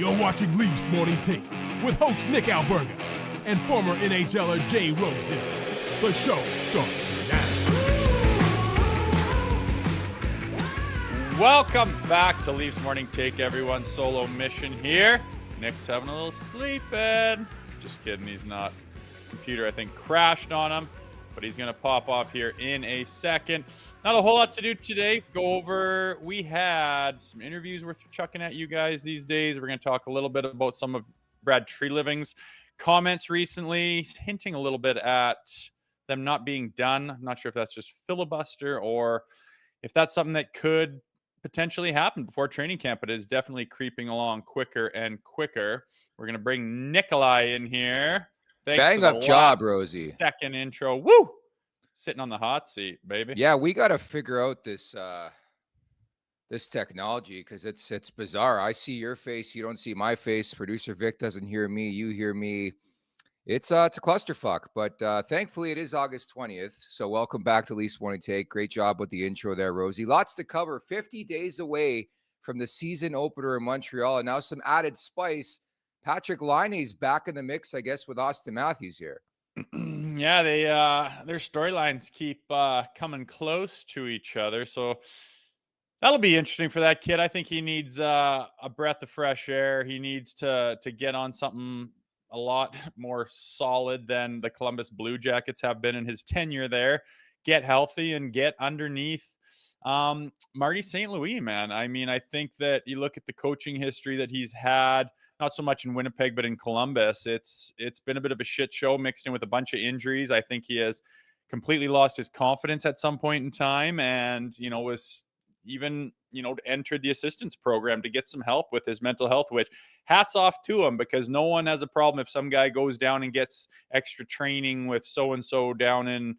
You're watching Leafs Morning Take with host Nick Alberga and former NHLer Jay Rosehill. The show starts now. Welcome back to Leafs Morning Take, everyone. Solo mission here. Nick's having a little sleeping. Just kidding, he's not. His computer, I think, crashed on him, but he's going to pop off here in a second. Not a whole lot to do today. We had some interviews we're chucking at you guys these days. We're going to talk a little bit about some of Brad Treliving's comments recently, hinting a little bit at them not being done. I'm not sure if that's just filibuster or if that's something that could potentially happen before training camp, but it is definitely creeping along quicker and quicker. We're going to bring Nikolai in here. Thanks Bang for up the job, Rosie. Second intro. Woo! Sitting on the hot seat, baby. Yeah, we got to figure out this this technology because it's bizarre. I see your face, you don't see my face. Producer Vic doesn't hear me, you hear me. It's a clusterfuck, but thankfully it is August 20th. So welcome back to Leafs Morning Take. Great job with the intro there, Rosie. Lots to cover. 50 days away from the season opener in Montreal, and now some added spice. Patrik Laine is back in the mix, I guess, with Auston Matthews here. Yeah, their storylines keep coming close to each other, so that'll be interesting for that kid. I think he needs a breath of fresh air. He needs to get on something a lot more solid than the Columbus Blue Jackets have been in his tenure there. Get healthy and get underneath Marty St. Louis, man. I mean, I think that you look at the coaching history that he's had, not so much in Winnipeg, but in Columbus, it's been a bit of a shit show mixed in with a bunch of injuries. I think he has completely lost his confidence at some point in time and, was even, entered the assistance program to get some help with his mental health, which hats off to him because no one has a problem if some guy goes down and gets extra training with so-and-so down in,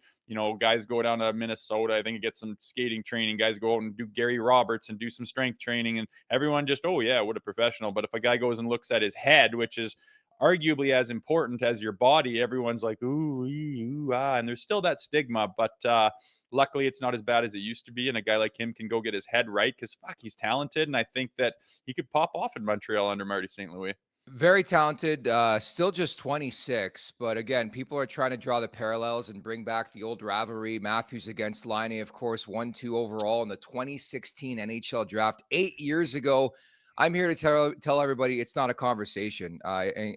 guys go down to Minnesota. I think he gets some skating training. Guys go out and do Gary Roberts and do some strength training and everyone just, oh yeah, what a professional. But if a guy goes and looks at his head, which is arguably as important as your body, everyone's like, ooh, ooh, ah, and there's still that stigma, but luckily it's not as bad as it used to be. And a guy like him can go get his head right because he's talented. And I think that he could pop off in Montreal under Marty St. Louis. Very talented, still just 26. But again, people are trying to draw the parallels and bring back the old rivalry. Matthews against Laine, of course, 1-2 overall in the 2016 NHL draft 8 years ago. I'm here to tell everybody it's not a conversation.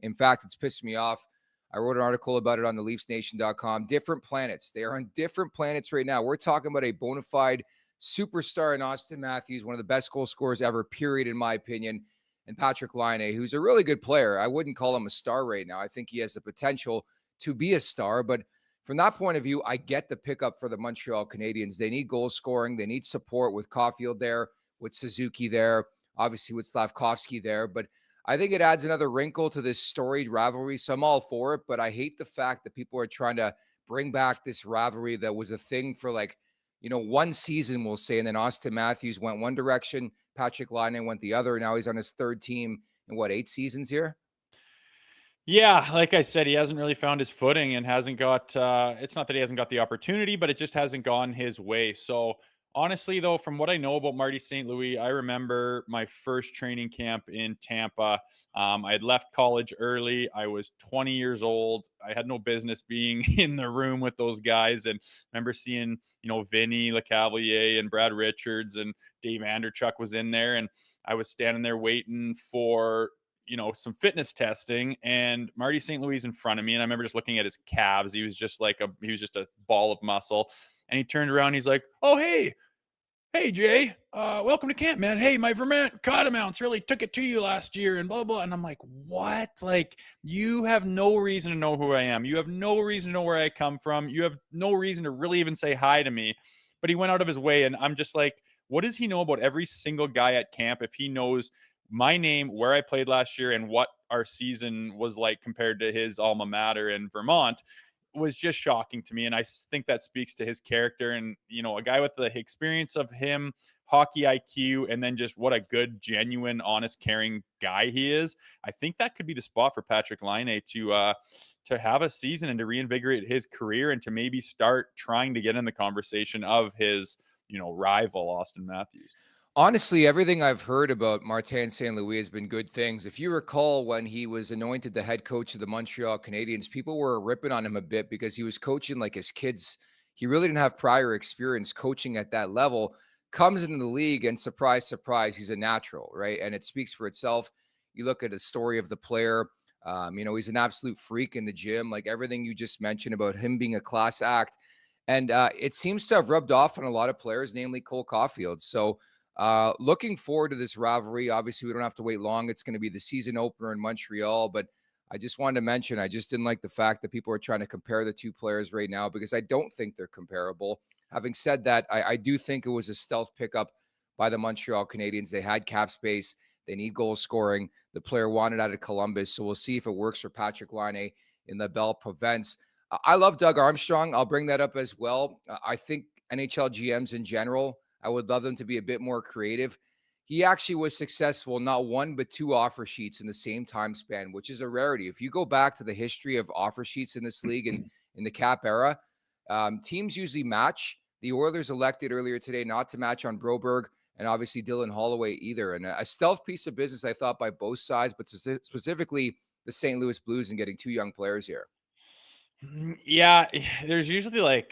In fact, it's pissed me off. I wrote an article about it on the LeafsNation.com. Different planets. They are on different planets right now. We're talking about a bona fide superstar in Auston Matthews, one of the best goal scorers ever, period, in my opinion, and Patrik Laine, who's a really good player. I wouldn't call him a star right now. I think he has the potential to be a star, but from that point of view, I get the pickup for the Montreal Canadiens. They need goal scoring. They need support with Caulfield there, with Suzuki there, obviously with Slavkovsky there, but I think it adds another wrinkle to this storied rivalry. So I'm all for it, but I hate the fact that people are trying to bring back this rivalry that was a thing for one season, we'll say, and then Auston Matthews went one direction, Patrik Laine went the other. Now he's on his third team in 8 seasons here? Yeah, like I said, he hasn't really found his footing and hasn't got, it's not that he hasn't got the opportunity, but it just hasn't gone his way. So honestly, though, from what I know about Marty St. Louis, I remember my first training camp in Tampa. I had left college early. I was 20 years old. I had no business being in the room with those guys. And I remember seeing, Vinny Lecavalier and Brad Richards and Dave Anderchuk was in there. And I was standing there waiting for some fitness testing, and Marty St. Louis in front of me. And I remember just looking at his calves. He was just a ball of muscle. And he turned around. He's like, oh, hey, Jay, welcome to camp, man. Hey, my Vermont Catamounts really took it to you last year and blah, blah. And I'm like, what? Like, you have no reason to know who I am. You have no reason to know where I come from. You have no reason to really even say hi to me. But he went out of his way. And I'm just like, what does he know about every single guy at camp if he knows my name, where I played last year, and what our season was like compared to his alma mater in Vermont? Was just shocking to me. And I think that speaks to his character and, a guy with the experience of him, hockey IQ, and then just what a good, genuine, honest, caring guy he is. I think that could be the spot for Patrik Laine to have a season and to reinvigorate his career and to maybe start trying to get in the conversation of his, rival Auston Matthews. Honestly, everything I've heard about Martin St. Louis has been good things. If you recall, when he was anointed the head coach of the Montreal Canadiens, people were ripping on him a bit because he was coaching like his kids. He really didn't have prior experience coaching at that level. Comes into the league and surprise, surprise, he's a natural, right? And it speaks for itself. You look at the story of the player. He's an absolute freak in the gym, like everything you just mentioned about him being a class act. And it seems to have rubbed off on a lot of players, namely Cole Caulfield. So, looking forward to this rivalry. Obviously, we don't have to wait long. It's going to be the season opener in Montreal, but I just wanted to mention, I just didn't like the fact that people are trying to compare the two players right now because I don't think they're comparable. Having said that, I do think it was a stealth pickup by the Montreal Canadiens. They had cap space. They need goal scoring. The player wanted out of Columbus. So we'll see if it works for Patrik Laine in the Bell Province. I love Doug Armstrong. I'll bring that up as well. I think NHL GMs in general, I would love them to be a bit more creative. He actually was successful, not one, but two offer sheets in the same time span, which is a rarity. If you go back to the history of offer sheets in this league and in the cap era, teams usually match. The Oilers elected earlier today not to match on Broberg and obviously Dylan Holloway either. And a stealth piece of business, I thought, by both sides, but specifically the St. Louis Blues and getting two young players here. Yeah, there's usually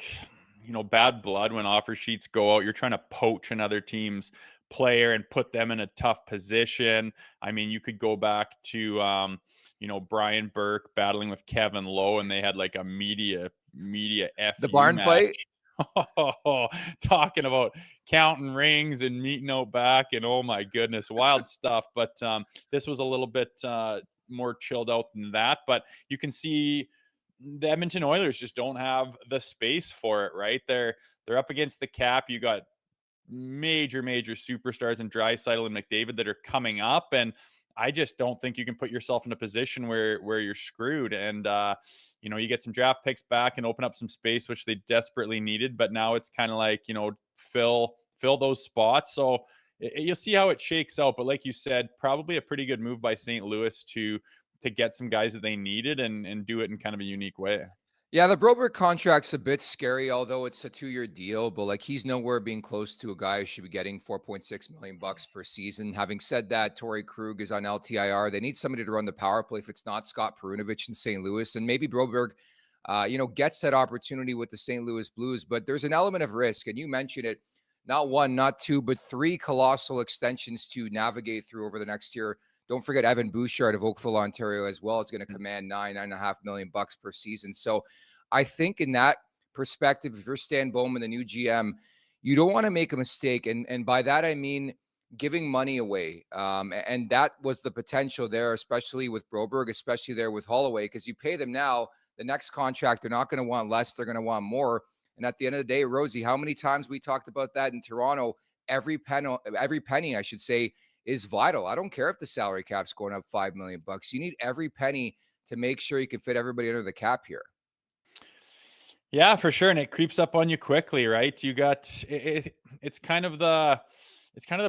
bad blood when offer sheets go out. You're trying to poach another team's player and put them in a tough position. I mean, you could go back to, Brian Burke battling with Kevin Lowe, and they had like a media FU The barn match. fight. Talking about counting rings and meeting out back, and oh my goodness, wild stuff. But this was a little bit more chilled out than that. But you can see the Edmonton Oilers just don't have the space for it, right? They're up against the cap. You got major superstars in Draisaitl and McDavid that are coming up, and I just don't think you can put yourself in a position where you're screwed. And you get some draft picks back and open up some space, which they desperately needed. But now it's kind of like, fill those spots. So you'll see how it shakes out. But like you said, probably a pretty good move by St. Louis to get some guys that they needed and do it in kind of a unique way. Yeah, the Broberg contract's a bit scary, although it's a 2-year deal, but like he's nowhere being close to a guy who should be getting $4.6 million per season. Having said that, Torrey Krug is on LTIR. They need somebody to run the power play if it's not Scott Perunovich in St. Louis. And maybe Broberg, gets that opportunity with the St. Louis Blues, but there's an element of risk. And you mentioned it, not one, not two, but three colossal extensions to navigate through over the next year. Don't forget Evan Bouchard of Oakville, Ontario, as well is going to command $9.5 million per season. So I think in that perspective, if you're Stan Bowman, the new GM, you don't want to make a mistake. And by that, I mean giving money away. And that was the potential there, especially with Broberg, especially there with Holloway, because you pay them now, the next contract, they're not going to want less. They're going to want more. And at the end of the day, Rosie, how many times we talked about that in Toronto? Every penny, I should say, is vital. I don't care if the salary cap's going up $5 million. You need every penny to make sure you can fit everybody under the cap here. Yeah, for sure. And it creeps up on you quickly, right? You got it's kind of the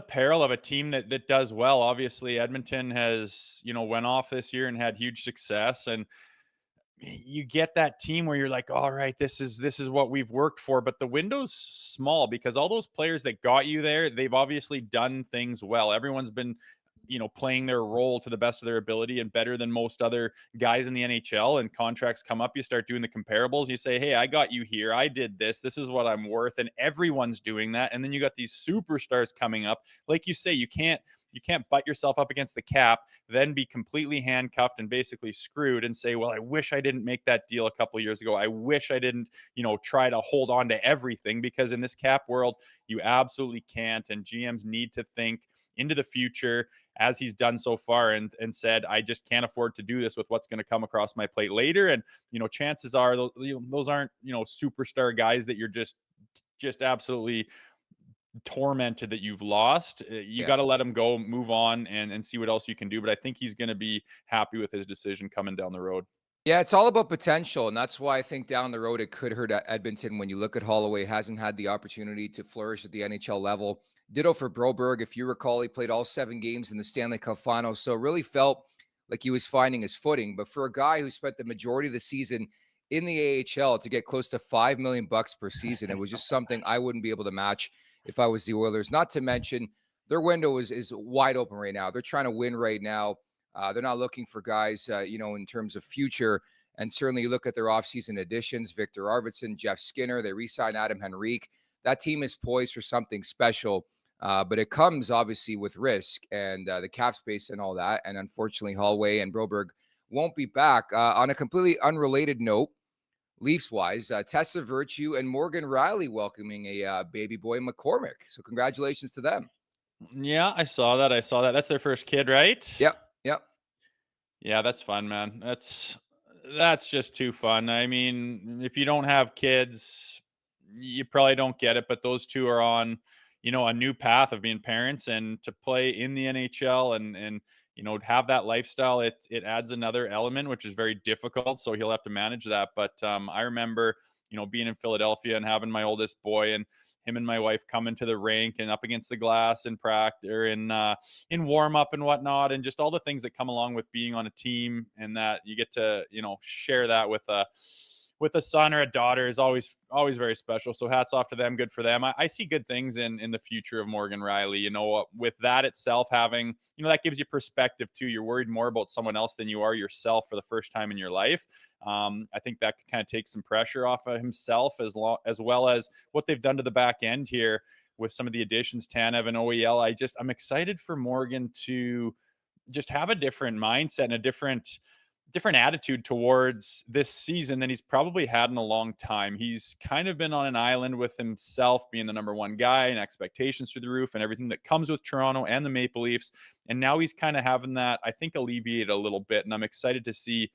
peril of a team that does well. Obviously, Edmonton has, went off this year and had huge success. And you get that team where you're like, all right, this is what we've worked for, but the window's small because all those players that got you there, they've obviously done things well. Everyone's been, playing their role to the best of their ability and better than most other guys in the NHL. And contracts come up, you start doing the comparables. You say, hey, I got you here. I did this. This is what I'm worth. And everyone's doing that. And then you got these superstars coming up. Like you say, you can't butt yourself up against the cap, then be completely handcuffed and basically screwed and say, well, I wish I didn't make that deal a couple of years ago. I wish I didn't, try to hold on to everything, because in this cap world, you absolutely can't. And GMs need to think into the future, as he's done so far, and said, I just can't afford to do this with what's going to come across my plate later. And, chances are those aren't, superstar guys that you're just absolutely tormented that you've lost. You got to let him go, move on, and see what else you can do. But I think he's going to be happy with his decision coming down the road. Yeah, it's all about potential. And that's why I think down the road, it could hurt Edmonton. When you look at Holloway, hasn't had the opportunity to flourish at the NHL level. Ditto for Broberg. If you recall, he played all 7 games in the Stanley Cup Finals. So really felt like he was finding his footing. But for a guy who spent the majority of the season in the AHL to get close to $5 million per season, it was just something I wouldn't be able to match if I was the Oilers. Not to mention their window is wide open right now. They're trying to win right now. They're not looking for guys, in terms of future. And certainly you look at their offseason additions, Victor Arvidsson, Jeff Skinner, they re-signed Adam Henrique. That team is poised for something special. But it comes obviously with risk and the cap space and all that. And unfortunately, Holloway and Broberg won't be back. On a completely unrelated note, Leafs-wise, Tessa Virtue and Morgan Rielly welcoming a baby boy, McCormick. So congratulations to them. Yeah, I saw that. That's their first kid, right? Yep. Yeah, that's fun, man. That's just too fun. I mean, if you don't have kids, you probably don't get it, but those two are on, a new path of being parents, and to play in the NHL and have that lifestyle, it adds another element, which is very difficult. So he'll have to manage that. But I remember, being in Philadelphia and having my oldest boy, and him and my wife coming to the rink and up against the glass in practice or in warm up and whatnot, and just all the things that come along with being on a team, and that you get to share that with a son or a daughter is always very special. So hats off to them. Good for them. I see good things in the future of Morgan Rielly. With that itself, having, that gives you perspective too. You're worried more about someone else than you are yourself for the first time in your life. I think that could kind of take some pressure off of himself, as well as what they've done to the back end here with some of the additions, Tanev and OEL. I'm excited for Morgan to just have a different mindset and a different attitude towards this season than he's probably had in a long time. He's kind of been on an island with himself, being the number one guy and expectations through the roof and everything that comes with Toronto and the Maple Leafs. And now he's kind of having that, I think, alleviate a little bit. And I'm excited to see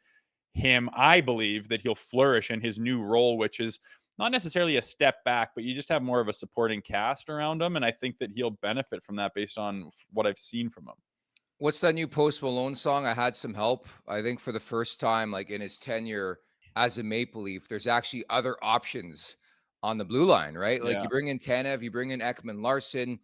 him. I believe that he'll flourish in his new role, which is not necessarily a step back, but you just have more of a supporting cast around him. And I think that he'll benefit from that based on what I've seen from him. What's that new Post Malone song? I had some help. I think for the first time, like in his tenure as a Maple Leaf, there's actually other options on the blue line, right? Like you bring in Tanev, you bring in Ekman Larson.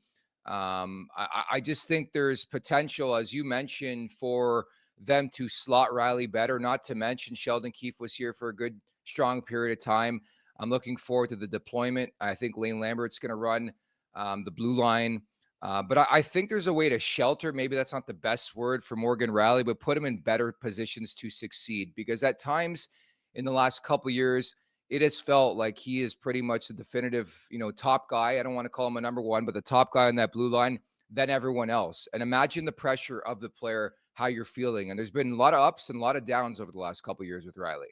I just think there's potential, as you mentioned, for them to slot Rielly better. Not to mention Sheldon Keefe was here for a good, strong period of time. I'm looking forward to the deployment. I think Lane Lambert's going to run the blue line. But I think there's a way to shelter. Maybe that's not the best word for Morgan Rielly, but put him in better positions to succeed. Because at times in the last couple of years, it has felt like he is pretty much the definitive, top guy. I don't want to call him a number one, but the top guy on that blue line than everyone else. And imagine the pressure of the player, how you're feeling. And there's been a lot of ups and a lot of downs over the last couple of years with Rielly.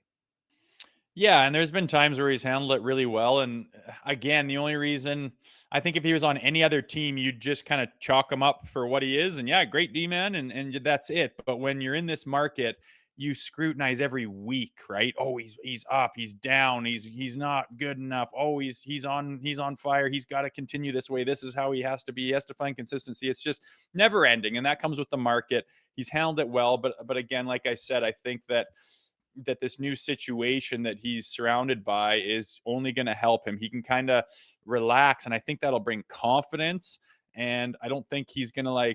Yeah, and there's been times where he's handled it really well. And again, the only reason, I think if he was on any other team, you'd just kind of chalk him up for what he is. And yeah, great D-man, and that's it. But when you're in this market, you scrutinize every week, right? Oh, he's up, he's down, he's not good enough. Oh, he's on fire. He's got to continue this way. This is how he has to be. He has to find consistency. It's just never ending, and that comes with the market. He's handled it well, but again, like I said, I think that this new situation that he's surrounded by is only going to help him. He can kind of relax, and I think that'll bring confidence. And I don't think he's going to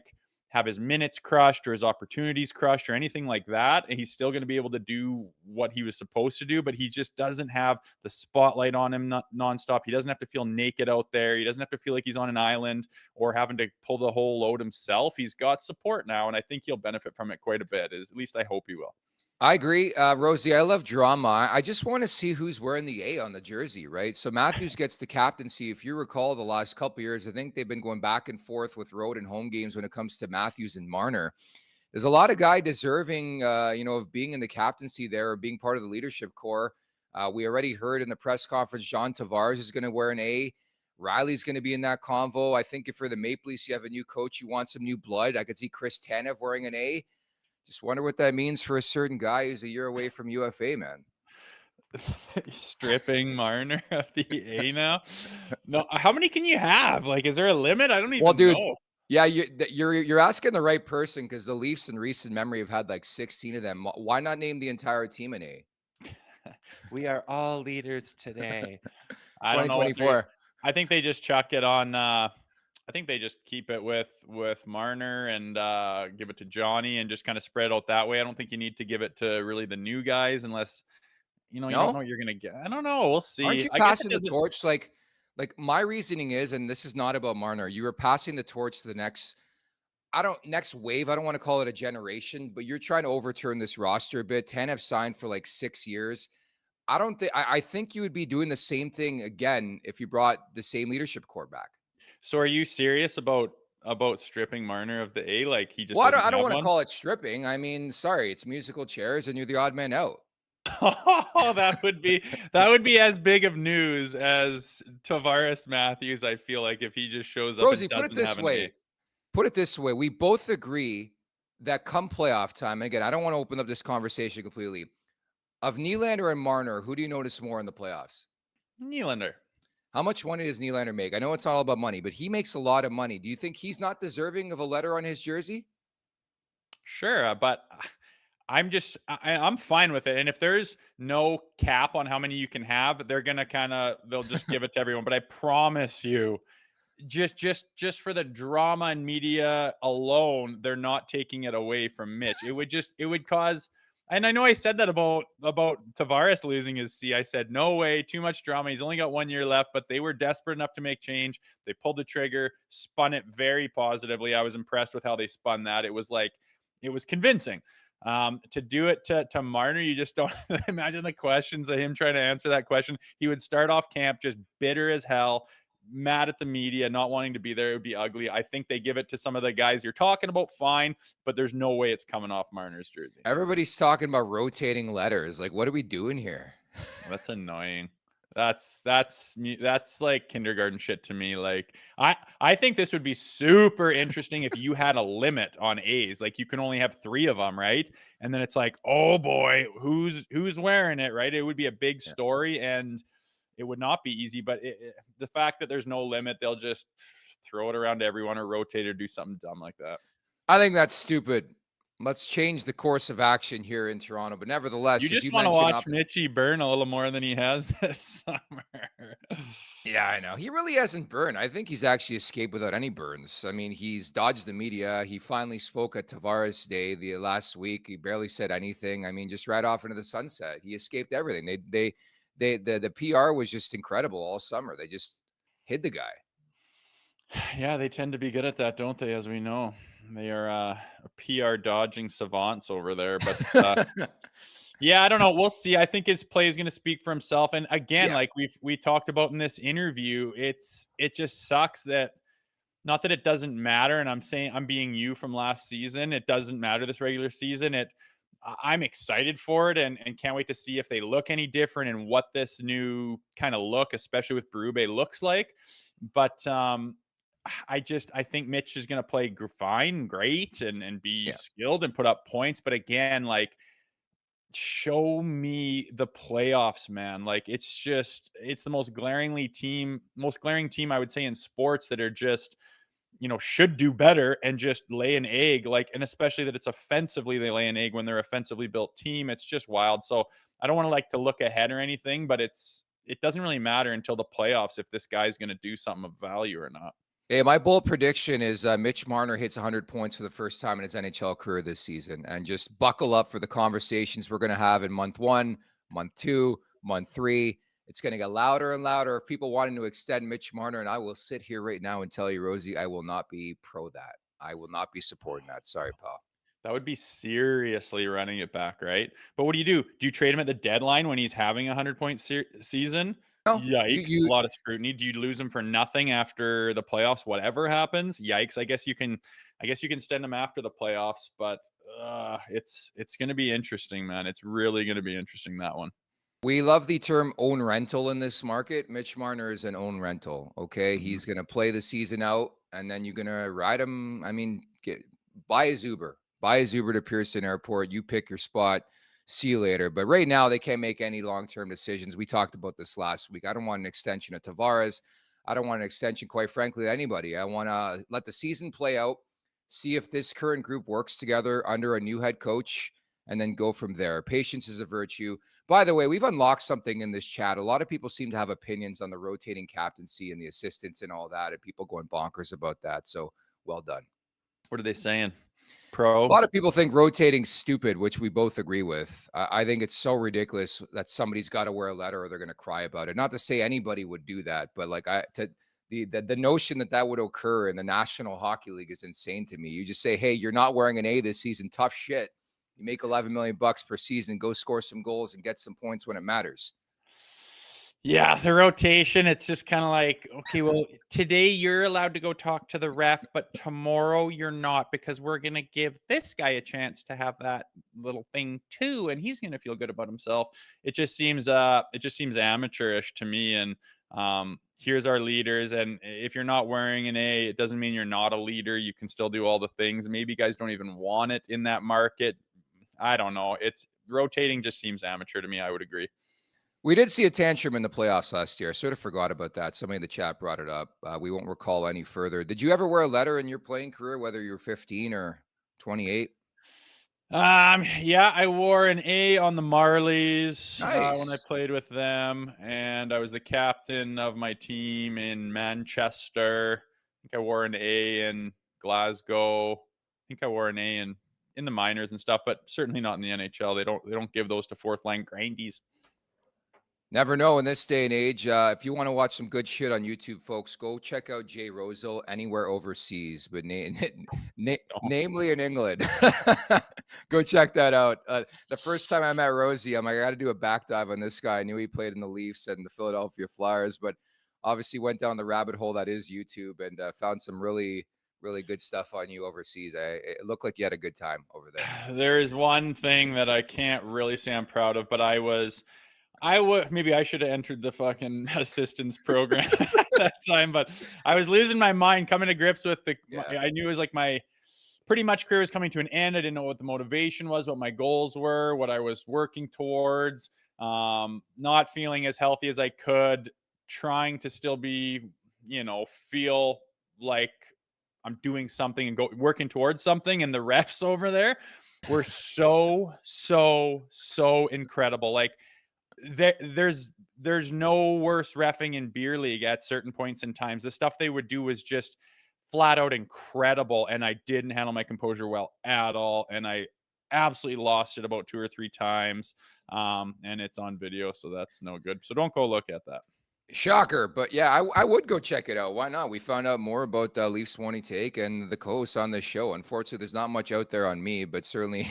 have his minutes crushed or his opportunities crushed or anything like that. And he's still going to be able to do what he was supposed to do, but he just doesn't have the spotlight on him nonstop. He doesn't have to feel naked out there. He doesn't have to feel like he's on an island or having to pull the whole load himself. He's got support now, and I think he'll benefit from it quite a bit. At least I hope he will. I agree. Rosie, I love drama. I just want to see who's wearing the A on the jersey, right? So Matthews gets the captaincy. If you recall the last couple of years, I think they've been going back and forth with road and home games when it comes to Matthews and Marner. There's a lot of guy deserving, of being in the captaincy there or being part of the leadership core. We already heard in the press conference, John Tavares is going to wear an A. Rielly's going to be in that convo. I think if for the Maple Leafs, you have a new coach, you want some new blood. I could see Chris Tanev wearing an A. Just wonder what that means for a certain guy who's a year away from UFA, man. Stripping Marner of the A now? No, how many can you have? Is there a limit? I don't even know. Yeah, you're asking the right person, because the Leafs in recent memory have had 16 of them. Why not name the entire team an A? We are all leaders today. 2024. I think they just chuck it on. I think they just keep it with Marner and give it to Johnny and just kind of spread out that way. I don't think you need to give it to really the new guys unless you don't know what you're gonna get. I don't know. We'll see. Aren't you passing the torch? Like my reasoning is, and this is not about Marner, you were passing the torch to the next wave. I don't want to call it a generation, but you're trying to overturn this roster a bit. Tanev signed for like 6 years. I think you would be doing the same thing again if you brought the same leadership core back. So are you serious about stripping Marner of the A? Like he just Well, doesn't I don't have want to one? call it stripping. I mean, sorry, it's musical chairs and you're the odd man out. Oh, that would be as big of news as Tavares Matthews. I feel like if he just shows up Rosie, and put it doesn't have this an A. way. We both agree that come playoff time, and again, I don't want to open up this conversation completely. Of Nylander and Marner, who do you notice more in the playoffs? Nylander. How much money does Nylander make? I know it's not all about money, but he makes a lot of money. Do you think he's not deserving of a letter on his jersey? Sure, but I'm fine with it. And if there's no cap on how many you can have, they'll just give it to everyone. But I promise you, just for the drama and media alone, they're not taking it away from Mitch. It would cause, and I know I said that about Tavares losing his C. I said, no way, too much drama. He's only got 1 year left, but they were desperate enough to make change. They pulled the trigger, spun it very positively. I was impressed with how they spun that. It was convincing. To do it to Marner, you just don't imagine the questions of him trying to answer that question. He would start off camp just bitter as hell, mad at the media, not wanting to be there. It would be ugly. I think they give it to some of the guys you're talking about, fine, but there's no way it's coming off Marner's jersey. Everybody's talking about rotating letters. Like, what are we doing here? That's annoying. That's like kindergarten shit to me. Like I think this would be super interesting if you had a limit on A's. Like you can only have 3 of them, right? And then it's like, oh boy, who's wearing it, right? It would be a big story, and it would not be easy. But the fact that there's no limit, they'll just throw it around to everyone or rotate or do something dumb like that. I think that's stupid. Let's change the course of action here in Toronto. But nevertheless, You as just you want to mentioned, watch Mitchie burn a little more than he has this summer. yeah, I know. He really hasn't burned. I think he's actually escaped without any burns. I mean, he's dodged the media. He finally spoke at Tavares Day the last week. He barely said anything. I mean, just right off into the sunset. He escaped everything. The PR was just incredible all summer. They just hid the guy. Yeah, they tend to be good at that, don't they? As we know, they are PR dodging savants over there. But yeah, I don't know. We'll see. I think his play is going to speak for himself. And again, like we talked about in this interview, it just sucks that, not that it doesn't matter. And I'm being you from last season. It doesn't matter this regular season. I'm excited for it and can't wait to see if they look any different and what this new kind of look, especially with Berube, looks like. But I think Mitch is going to play fine, great, and be skilled and put up points. But again, like, show me the playoffs, man. Like, it's the most glaring team I would say in sports that are just, should do better and just lay an egg. Like, and especially that it's offensively, they lay an egg when they're offensively built team. It's just wild. So I don't want to look ahead or anything, but it doesn't really matter until the playoffs if this guy's going to do something of value or not. Hey, my bold prediction is Mitch Marner hits 100 points for the first time in his NHL career this season. And just buckle up for the conversations we're going to have in month 1, month 2, month 3. It's going to get louder and louder of people wanting to extend Mitch Marner. And I will sit here right now and tell you, Rosie, I will not be pro that. I will not be supporting that. Sorry, pal. That would be seriously running it back, right? But what do? Do you trade him at the deadline when he's having a 100-point season? No, Yikes, a lot of scrutiny. Do you lose him for nothing after the playoffs? Whatever happens, yikes. I guess you can extend him after the playoffs, but it's going to be interesting, man. It's really going to be interesting, that one. We love the term own rental in this market. Mitch Marner is an own rental. Okay. Mm-hmm. He's going to play the season out and then you're going to ride him. I mean, buy a Uber to Pearson Airport. You pick your spot. See you later. But right now they can't make any long-term decisions. We talked about this last week. I don't want an extension of Tavares. I don't want an extension, quite frankly, to anybody. I want to let the season play out, see if this current group works together under a new head coach, and then go from there. Patience is a virtue. By the way, we've unlocked something in this chat. A lot of people seem to have opinions on the rotating captaincy and the assistants and all that, and people going bonkers about that. So well done. What are they saying? Pro. A lot of people think rotating's stupid, which we both agree with. I think it's so ridiculous that somebody's got to wear a letter or they're going to cry about it. Not to say anybody would do that, but like the notion that would occur in the National Hockey League is insane to me. You just say, hey, you're not wearing an A this season. Tough shit. You make $11 million per season. Go score some goals and get some points when it matters. Yeah, the rotation, it's just kind of like, okay, well, today you're allowed to go talk to the ref, but tomorrow you're not, because we're going to give this guy a chance to have that little thing too, and he's going to feel good about himself. It just seems amateurish to me. And here's our leaders, and if you're not wearing an A, it doesn't mean you're not a leader. You can still do all the things. Maybe guys don't even want it in that market. I don't know. It's rotating just seems amateur to me. I would agree. We did see a tantrum in the playoffs last year. I sort of forgot about that. Somebody in the chat brought it up. We won't recall any further. Did you ever wear a letter in your playing career, whether you're 15 or 28? Yeah, I wore an A on the Marlies when I Nice. played with them, and I was the captain of my team in Manchester. I think I wore an A in Glasgow. I think I wore an A in the minors and stuff, but certainly not in the NHL. They don't give those to fourth line grindies. Never know in this day and age. If you want to watch some good shit on YouTube, folks, go check out Jay Rosehill anywhere overseas, but namely in England. Go check that out. The first time I met Rosie, I'm like, I got to do a back dive on this guy. I knew he played in the Leafs and the Philadelphia Flyers, but obviously went down the rabbit hole that is YouTube and found some really, really good stuff on you overseas. It looked like you had a good time over there. There is one thing that I can't really say I'm proud of, but I would maybe I should have entered the fucking assistance program at that time, but I was losing my mind coming to grips with I knew it was like my pretty much career was coming to an end. I didn't know what the motivation was, what my goals were, what I was working towards, not feeling as healthy as I could, trying to still be, feel like I'm doing something and working towards something. And the refs over there were so incredible. Like, there's no worse reffing in beer league at certain points in times. The stuff they would do was just flat out incredible, and I didn't handle my composure well at all, and I absolutely lost it about 2 or 3 times, and it's on video, so that's no good. So don't go look at that. Shocker, but yeah, I would go check it out. Why not? We found out more about Leafs Morning Take and the co-hosts on this show. Unfortunately, there's not much out there on me, but certainly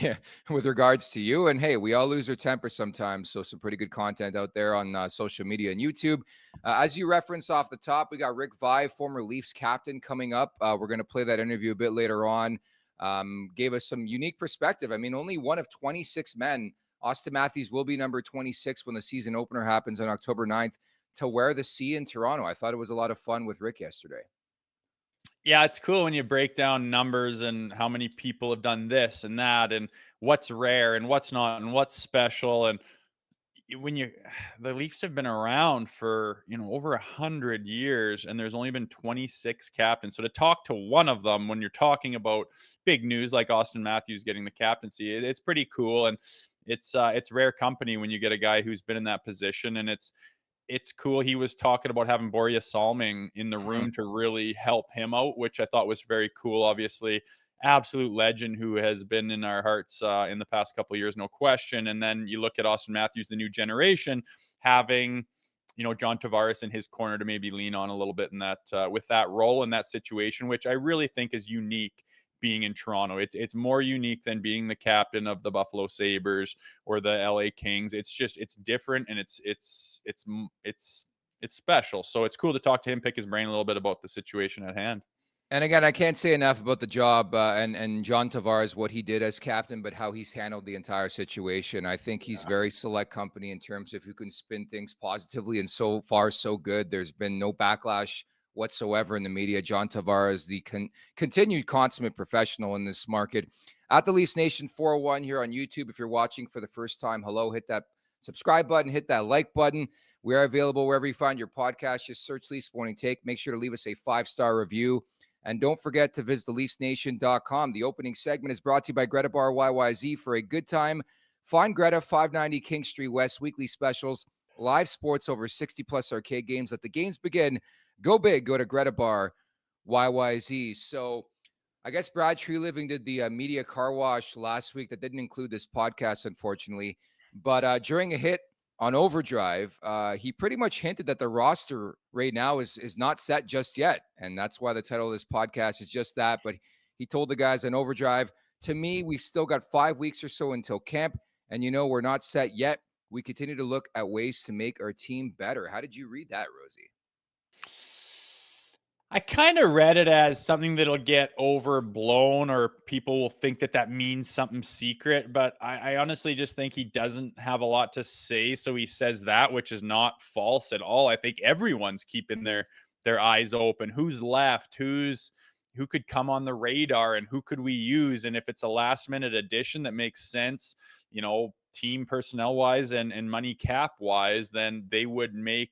with regards to you. And hey, we all lose our temper sometimes, so some pretty good content out there on social media and YouTube. As you referenced off the top, we got Rick Vaive, former Leafs captain, coming up. We're going to play that interview a bit later on. Gave us some unique perspective. I mean, only one of 26 men. Auston Matthews will be number 26 when the season opener happens on October 9th. To wear the C in Toronto. I thought it was a lot of fun with Rick yesterday. Yeah, it's cool when you break down numbers and how many people have done this and that and what's rare and what's not and what's special. And the Leafs have been around for, over 100 years, and there's only been 26 captains. So to talk to one of them when you're talking about big news like Auston Matthews getting the captaincy, it's pretty cool. And it's rare company when you get a guy who's been in that position, and it's cool. He was talking about having Boreas Salming in the room to really help him out, which I thought was very cool. Obviously, absolute legend who has been in our hearts in the past couple of years, no question. And then you look at Auston Matthews, the new generation, having, John Tavares in his corner to maybe lean on a little bit in that with that role in that situation, which I really think is unique. Being in Toronto, it's more unique than being the captain of the Buffalo Sabres or the LA Kings. It's different, and it's special. So it's cool to talk to him, pick his brain a little bit about the situation at hand. And again, I can't say enough about the job and John Tavares, what he did as captain, but how he's handled the entire situation. I think he's very select company in terms of who can spin things positively, and so far so good. There's been no backlash whatsoever in the media. John Tavares, the continued consummate professional in this market. At the Leafs Nation 401 here on YouTube. If you're watching for the first time, hello, hit that subscribe button, hit that like button. We are available wherever you find your podcast. Just search Leafs Morning Take. Make sure to leave us a 5-star review. And don't forget to visit theleafsnation.com. The opening segment is brought to you by Greta Bar YYZ. For a good time, find Greta, 590 King Street West, weekly specials, live sports, over 60-plus arcade games. Let the games begin. Go big. Go to Greta Bar YYZ. So I guess Brad Treliving did the media car wash last week that didn't include this podcast, unfortunately. But during a hit on Overdrive, he pretty much hinted that the roster right now is not set just yet. And that's why the title of this podcast is just that. But he told the guys on Overdrive, to me, we've still got 5 weeks or so until camp. And, we're not set yet. We continue to look at ways to make our team better. How did you read that, Rosie? I kind of read it as something that'll get overblown, or people will think that means something secret. But I honestly just think he doesn't have a lot to say. So he says that, which is not false at all. I think everyone's keeping their eyes open. Who's left? Who could come on the radar, and who could we use? And if it's a last minute addition that makes sense, team personnel wise and money cap wise, then they would make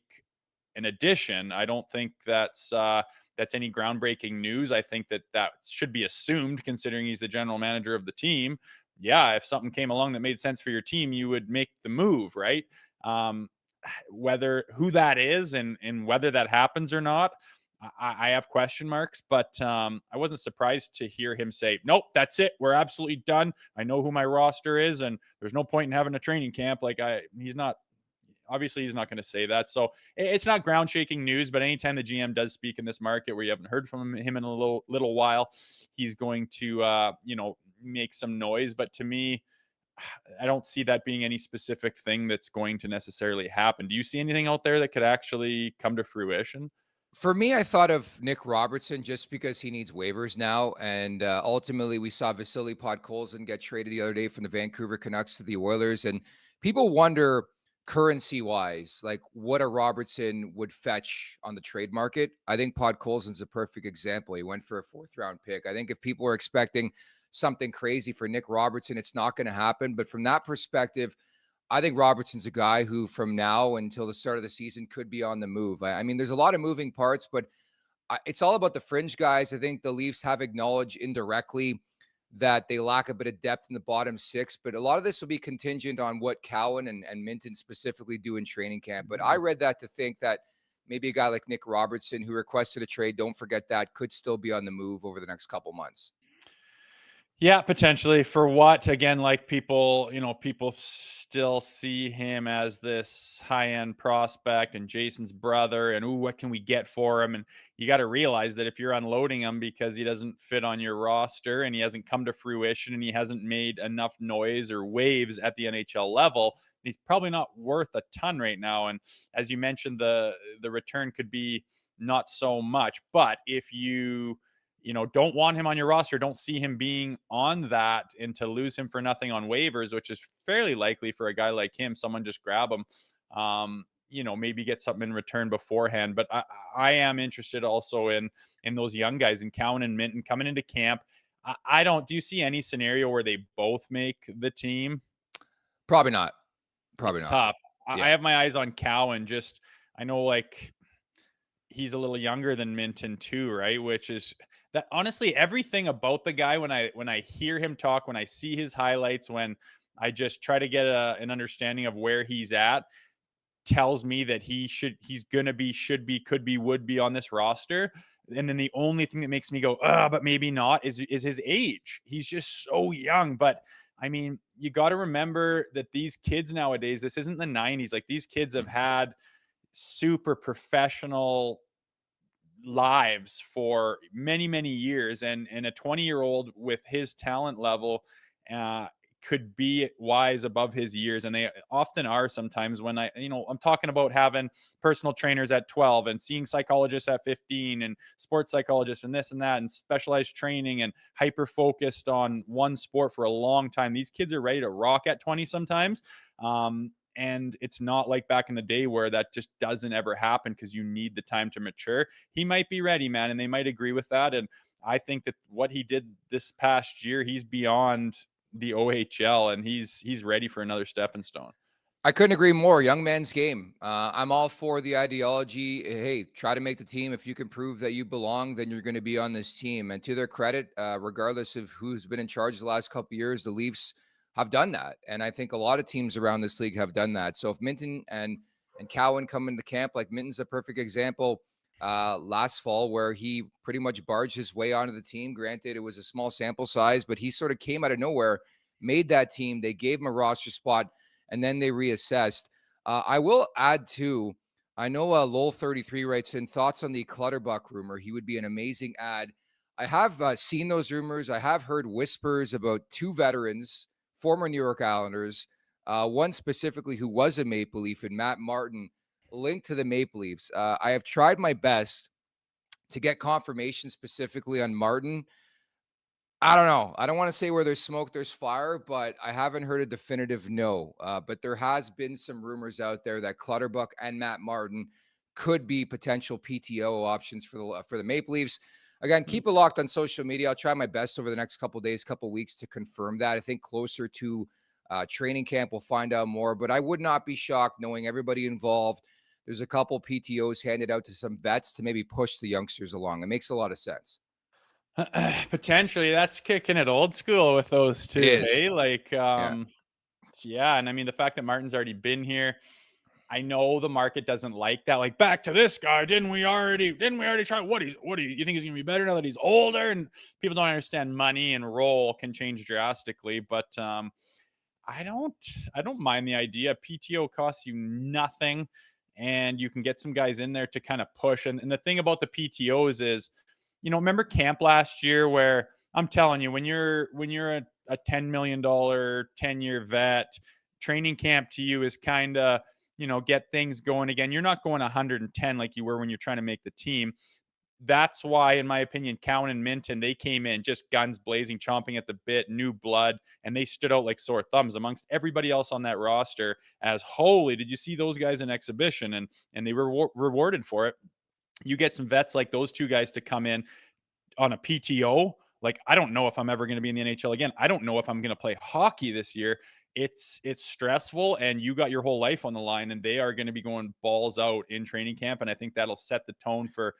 an addition. I don't think that's any groundbreaking news. I think that should be assumed, considering he's the general manager of the team. Yeah, if something came along that made sense for your team, you would make the move, right? Who that is and whether that happens or not, I have question marks, but I wasn't surprised to hear him say, nope, that's it. We're absolutely done. I know who my roster is, and there's no point in having a training camp. He's not going to say that. So it's not ground shaking news, but anytime the GM does speak in this market where you haven't heard from him in a little while, he's going to, make some noise. But to me, I don't see that being any specific thing that's going to necessarily happen. Do you see anything out there that could actually come to fruition? For me, I thought of Nick Robertson just because he needs waivers now. And ultimately, we saw Vasily Podkolzin get traded the other day from the Vancouver Canucks to the Oilers. And people wonder, currency-wise, like what a Robertson would fetch on the trade market. I think Podkolzin's a perfect example. He went for a 4th-round pick. I think if people are expecting something crazy for Nick Robertson, it's not going to happen. But from that perspective, I think Robertson's a guy who from now until the start of the season could be on the move. I mean, there's a lot of moving parts, but it's all about the fringe guys. I think the Leafs have acknowledged indirectly that they lack a bit of depth in the bottom 6, but a lot of this will be contingent on what Cowan and Minton specifically do in training camp. But I read that to think that maybe a guy like Nick Robertson, who requested a trade, don't forget that, could still be on the move over the next couple months. Yeah, potentially. For what? Again, like people still see him as this high-end prospect and Jason's brother, and what can we get for him? And you got to realize that if you're unloading him because he doesn't fit on your roster and he hasn't come to fruition and he hasn't made enough noise or waves at the NHL level, he's probably not worth a ton right now. And as you mentioned, the return could be not so much. But if you don't want him on your roster, don't see him being on that, and to lose him for nothing on waivers, which is fairly likely for a guy like him, someone just grab him, maybe get something in return beforehand. But I am interested also in those young guys, in Cowan and Minton coming into camp. Do you see any scenario where they both make the team? Probably not. It's tough. I have my eyes on Cowan. I know he's a little younger than Minton too, right? Which is that honestly, everything about the guy, when I hear him talk, when I see his highlights, when I just try to get an understanding of where he's at, tells me that he's gonna be, should be, could be, would be on this roster. And then the only thing that makes me go, but maybe not, is his age. He's just so young. But I mean, you got to remember that these kids nowadays, this isn't the 90s. Like, these kids have had super professional lives for many, many years. And a 20-year-old with his talent level could be wise above his years. And they often are sometimes. When I'm talking about having personal trainers at 12 and seeing psychologists at 15 and sports psychologists and this and that and specialized training and hyper focused on one sport for a long time. These kids are ready to rock at 20 sometimes. And it's not like back in the day where that just doesn't ever happen because you need the time to mature. He might be ready, man, and they might agree with that. And I think that what he did this past year, he's beyond the OHL, and he's ready for another stepping stone. I couldn't agree more. Young man's game. I'm all for the ideology. Hey, try to make the team. If you can prove that you belong, then you're going to be on this team. And to their credit, regardless of who's been in charge the last couple of years, the Leafs have done that. And I think a lot of teams around this league have done that. So if Minton and Cowan come into camp, like Minton's a perfect example, last fall, where he pretty much barged his way onto the team. Granted, it was a small sample size, but he sort of came out of nowhere, made that team. They gave him a roster spot, and then they reassessed. I will add too, I know Lowell33 writes in thoughts on the Clutterbuck rumor. He would be an amazing ad. I have seen those rumors. I have heard whispers about two veterans, former New York Islanders, one specifically who was a Maple Leaf, and Matt Martin, linked to the Maple Leafs. I have tried my best to get confirmation specifically on Martin. I don't know. I don't want to say where there's smoke, there's fire, but I haven't heard a definitive no. But there has been some rumors out there that Clutterbuck and Matt Martin could be potential PTO options for the Maple Leafs. Again, keep it locked on social media. I'll try my best over the next couple days, couple weeks to confirm that. I think closer to training camp, we'll find out more. But I would not be shocked knowing everybody involved. There's a couple PTOs handed out to some vets to maybe push the youngsters along. It makes a lot of sense. Potentially, that's kicking it old school with those two. Hey, like, yeah. And I mean, the fact that Martin's already been here, I know the market doesn't like that. Like, back to this guy, didn't we already try? What do you think he's gonna be better now that he's older? And people don't understand money and role can change drastically. But I don't mind the idea. PTO costs you nothing, and you can get some guys in there to kind of push. And the thing about the PTOs is, remember camp last year where I'm telling you, when you're a $10 million 10-year vet, training camp to you is kind of, get things going again. You're not going 110 like you were when you're trying to make the team. That's why, in my opinion, Cowan and Minton, they came in just guns blazing, chomping at the bit, new blood, and they stood out like sore thumbs amongst everybody else on that roster as, holy, did you see those guys in exhibition? And they were rewarded for it. You get some vets like those two guys to come in on a PTO. Like, I don't know if I'm ever going to be in the NHL again. I don't know if I'm going to play hockey this year. It's stressful, and you got your whole life on the line, and they are going to be going balls out in training camp. And I think that'll set the tone for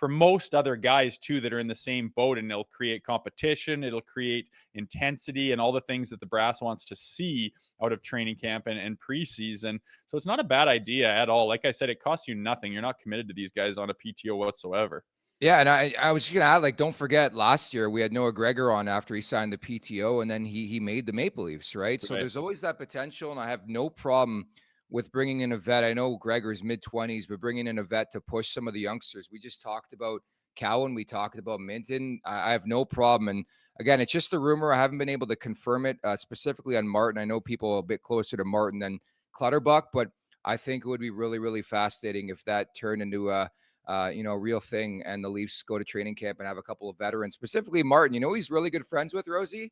most other guys too that are in the same boat, and it'll create competition. It'll create intensity and all the things that the brass wants to see out of training camp and preseason. So it's not a bad idea at all. Like I said, it costs you nothing. You're not committed to these guys on a PTO whatsoever. Yeah, and I was just gonna add, like, don't forget last year we had Noah Gregor on after he signed the PTO, and then he made the Maple Leafs, right? So there's always that potential, and I have no problem with bringing in a vet. I know Gregor's mid-20s, but bringing in a vet to push some of the youngsters. We just talked about Cowan. We talked about Minton. I have no problem. And again, it's just a rumor. I haven't been able to confirm it specifically on Martin. I know people are a bit closer to Martin than Clutterbuck, but I think it would be really, really fascinating if that turned into a real thing, and the Leafs go to training camp and have a couple of veterans, specifically Martin. He's really good friends with Rosie.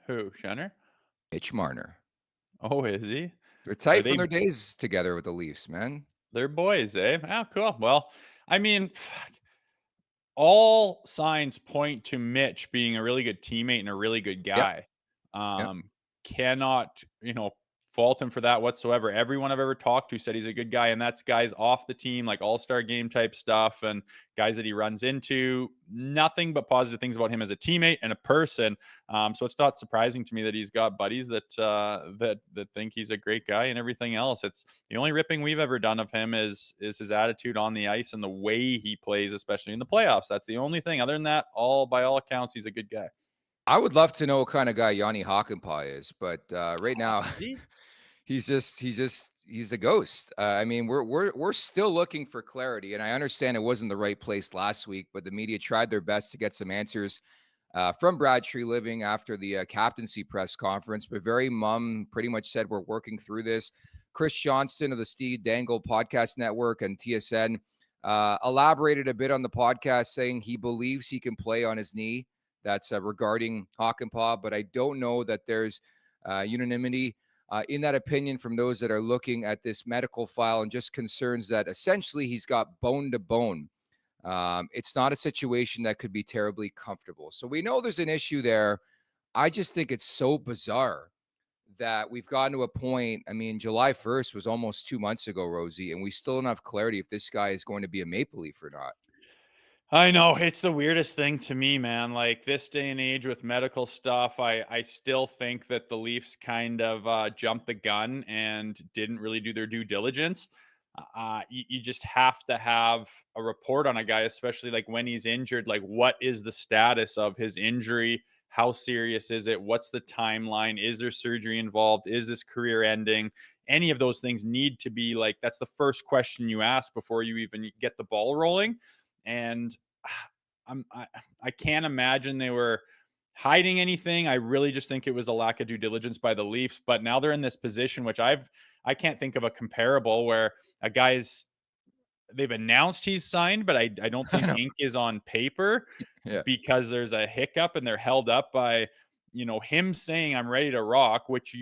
Who, Shenner? Mitch Marner. Oh, is he? They're tight from their days together with the Leafs, man. They're boys, eh? Ah, cool. Well, I mean, all signs point to Mitch being a really good teammate and a really good guy. Yep. Cannot, fault him for that whatsoever. Everyone I've ever talked to said he's a good guy, and that's guys off the team, like all-star game type stuff, and guys that he runs into. Nothing but positive things about him as a teammate and a person. So it's not surprising to me that he's got buddies that think he's a great guy and everything else. It's the only ripping we've ever done of him is his attitude on the ice and the way he plays, especially in the playoffs. That's the only thing. Other than that, by all accounts, he's a good guy. I would love to know what kind of guy Jani Hakanpaa is, but right now he's a ghost. I mean, we're still looking for clarity, and I understand it wasn't the right place last week, but the media tried their best to get some answers from Brad Treliving after the captaincy press conference, but very mum pretty much said we're working through this. Chris Johnston of the Steve Dangle Podcast Network and TSN elaborated a bit on the podcast, saying he believes he can play on his knee. That's regarding Hakanpaa, but I don't know that there's unanimity in that opinion from those that are looking at this medical file, and just concerns that essentially he's got bone to bone. It's not a situation that could be terribly comfortable. So we know there's an issue there. I just think it's so bizarre that we've gotten to a point. I mean, July 1st was almost 2 months ago, Rosie, and we still don't have clarity if this guy is going to be a Maple Leaf or not. I know, it's the weirdest thing to me, man. Like, this day and age with medical stuff, I still think that the Leafs kind of jumped the gun and didn't really do their due diligence. you just have to have a report on a guy, especially like when he's injured. Like, what is the status of his injury? How serious is it? What's the timeline? Is there surgery involved? Is this career ending? Any of those things need to be like, that's the first question you ask before you even get the ball rolling. And I can't imagine they were hiding anything. I really just think it was a lack of due diligence by the Leafs. But now they're in this position, which I can't think of a comparable where a guy's they've announced he's signed, but I don't I think know. ink is on paper Yeah. because there's a hiccup and they're held up by him saying I'm ready to rock, which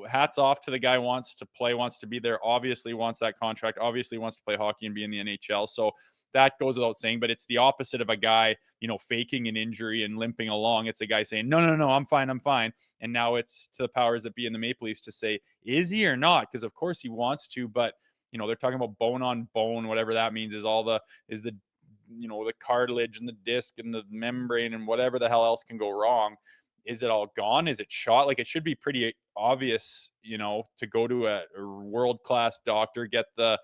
hats off to the guy, wants to play, wants to be there, obviously wants that contract, obviously wants to play hockey and be in the NHL. So that goes without saying, but it's the opposite of a guy, faking an injury and limping along. It's a guy saying, no, I'm fine. And now it's to the powers that be in the Maple Leafs to say, is he or not? Because of course he wants to, but they're talking about bone on bone, whatever that means, is the cartilage and the disc and the membrane and whatever the hell else can go wrong. Is it all gone? Is it shot? Like, it should be pretty obvious, to go to a world-class doctor, get the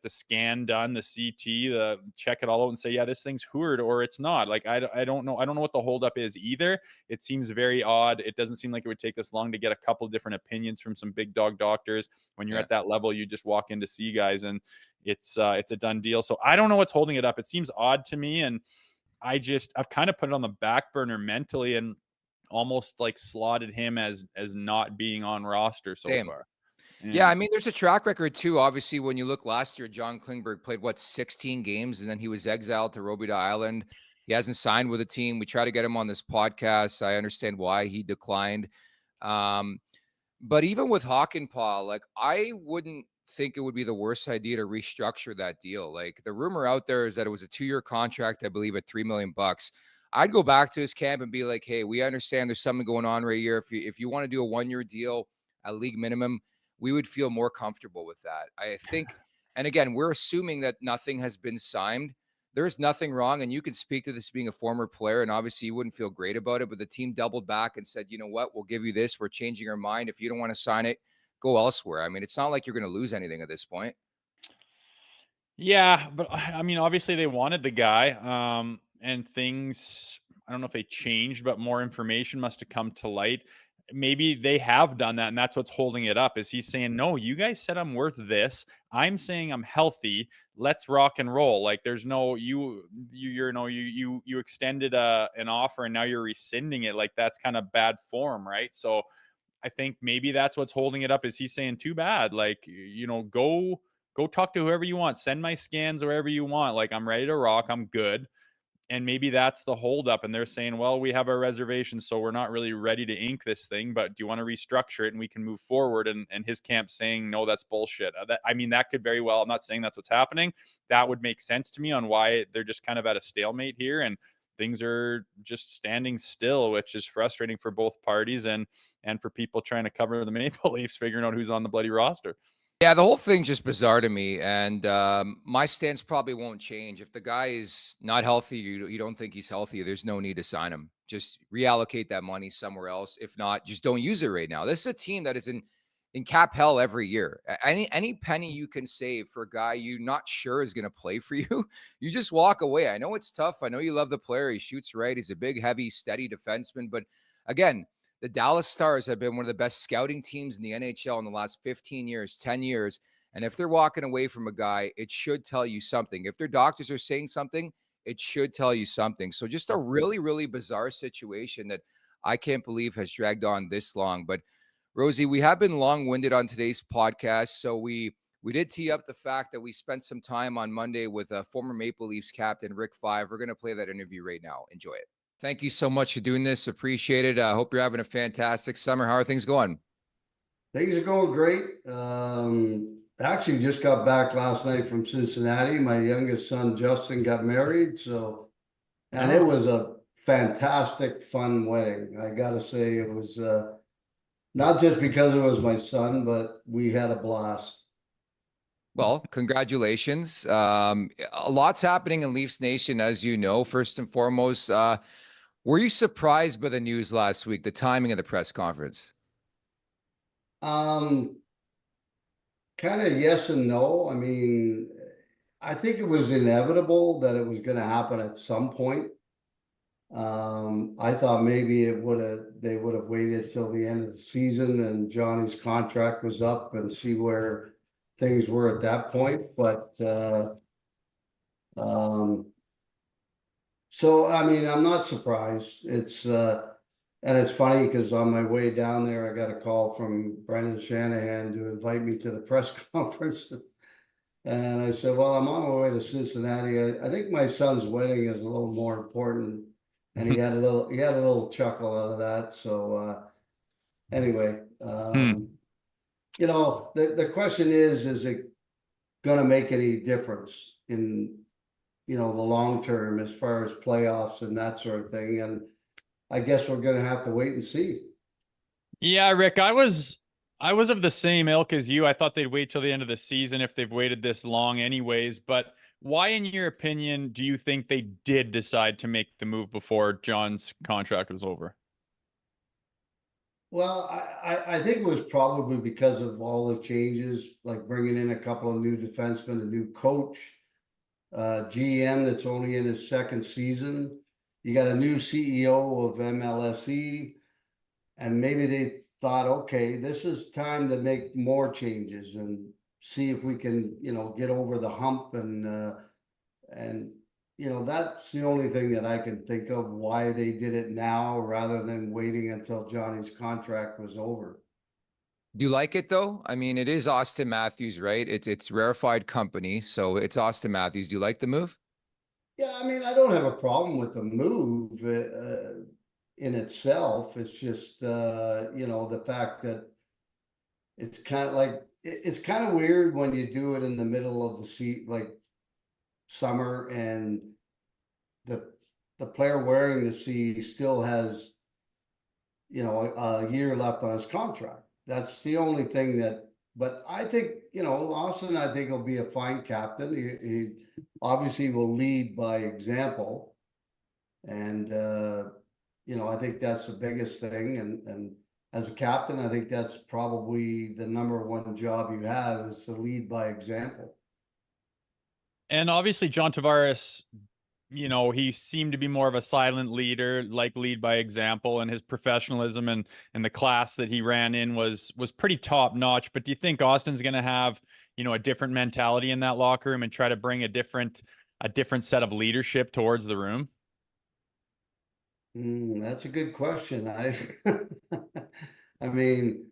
scan done, the CT, the check it all out and say, yeah, this thing's hoored or it's not. Like, I don't know. I don't know what the holdup is either. It seems very odd. It doesn't seem like it would take this long to get a couple different opinions from some big dog doctors. When you're at that level, you just walk in to see guys and it's a done deal. So I don't know what's holding it up. It seems odd to me. And I've kind of put it on the back burner mentally and almost like slotted him as not being on roster so Same. far. Yeah, I mean, there's a track record too. Obviously, when you look last year, John Klingberg played 16 games, and then he was exiled to Robida Island. He hasn't signed with a team. We try to get him on this podcast. I understand why he declined. But even with Hakanpaa, like, I wouldn't think it would be the worst idea to restructure that deal. Like, the rumor out there is that it was a 2-year contract, I believe, at $3 million. I'd go back to his camp and be like, hey, we understand there's something going on right here. If you want to do a 1-year deal at league minimum, we would feel more comfortable with that. I think, and again, we're assuming that nothing has been signed. There's nothing wrong, and you can speak to this being a former player, and obviously you wouldn't feel great about it, but the team doubled back and said, you know what, we'll give you this. We're changing our mind. If you don't want to sign it, go elsewhere. I mean, it's not like you're going to lose anything at this point. Yeah, but I mean, obviously they wanted the guy, and things, I don't know if they changed, but more information must have come to light. Maybe they have done that, and that's what's holding it up. Is he's saying, no, you guys said I'm worth this. I'm saying I'm healthy. Let's rock and roll. Like, there's no, you extended an offer and now you're rescinding it. Like, that's kind of bad form, right? So I think maybe that's what's holding it up. Is he's saying, too bad. Like, go talk to whoever you want. Send my scans wherever you want. Like, I'm ready to rock. I'm good. And maybe that's the holdup. And they're saying, well, we have our reservations, so we're not really ready to ink this thing, but do you want to restructure it and we can move forward? And his camp saying, no, that's bullshit. That could very well, I'm not saying that's what's happening. That would make sense to me on why they're just kind of at a stalemate here. And things are just standing still, which is frustrating for both parties and for people trying to cover the Maple Leafs, figuring out who's on the bloody roster. Yeah, the whole thing's just bizarre to me, and my stance probably won't change. If the guy is not healthy, you don't think he's healthy, there's no need to sign him. Just reallocate that money somewhere else. If not, just don't use it right now. This is a team that is in cap hell every year. Any penny you can save for a guy you're not sure is going to play for you, you just walk away. I know it's tough. I know you love the player. He shoots right. He's a big, heavy, steady defenseman. But again, the Dallas Stars have been one of the best scouting teams in the NHL in the last 15 years, 10 years. And if they're walking away from a guy, it should tell you something. If their doctors are saying something, it should tell you something. So just a really, really bizarre situation that I can't believe has dragged on this long. But Rosie, we have been long-winded on today's podcast. So we did tee up the fact that we spent some time on Monday with a former Maple Leafs captain, Rick Vaive. We're going to play that interview right now. Enjoy it. Thank you so much for doing this. Appreciate it. I hope you're having a fantastic summer. How are things going? Things are going great. Actually just got back last night from Cincinnati. My youngest son, Justin, got married. And it was a fantastic, fun wedding. I got to say, it was not just because it was my son, but we had a blast. Well, congratulations. A lot's happening in Leafs Nation, as you know. First and foremost, were you surprised by the news last week, the timing of the press conference? kind of yes and no. I mean, I think it was inevitable that it was going to happen at some point. I thought maybe they would have waited till the end of the season and Johnny's contract was up and see where things were at that point. But so I mean, I'm not surprised. And it's funny because on my way down there, I got a call from Brendan Shanahan to invite me to the press conference. And I said, well, I'm on my way to Cincinnati. I think my son's wedding is a little more important. And he had a little chuckle out of that. So anyway, you know, the question is it going to make any difference in, you know, the long term as far as playoffs and that sort of thing? And I guess we're going to have to wait and see. Yeah, Rick, I was of the same ilk as you. I thought they'd wait till the end of the season if they've waited this long anyways, but why, in your opinion, do you think they did decide to make the move before John's contract was over? Well, I think it was probably because of all the changes, like bringing in a couple of new defensemen, a new coach, GM that's only in his second season. You got a new CEO of MLSE, and maybe they thought, okay, this is time to make more changes and see if we can, you know, get over the hump and you know, that's the only thing that I can think of why they did it now rather than waiting until Johnny's contract was over. Do you like it though? I mean, it is Auston Matthews, right? It's rarefied company, so it's Auston Matthews. Do you like the move? Yeah, I mean, I don't have a problem with the move in itself. It's just, you know, the fact that it's kind of like, it's kind of weird when you do it in the middle of the like summer and the player wearing the C still has, you know, a year left on his contract. That's the only thing that, but I think, you know, Auston, I think he'll be a fine captain. He obviously will lead by example. And, you know, I think that's the biggest thing. And as a captain, I think that's probably the number one job you have is to lead by example. And obviously, John Tavares, you know, he seemed to be more of a silent leader, like lead by example, and his professionalism and the class that he ran in was pretty top notch. But do you think Auston's going to have, you know, a different mentality in that locker room and try to bring a different set of leadership towards the room? That's a good question. I mean,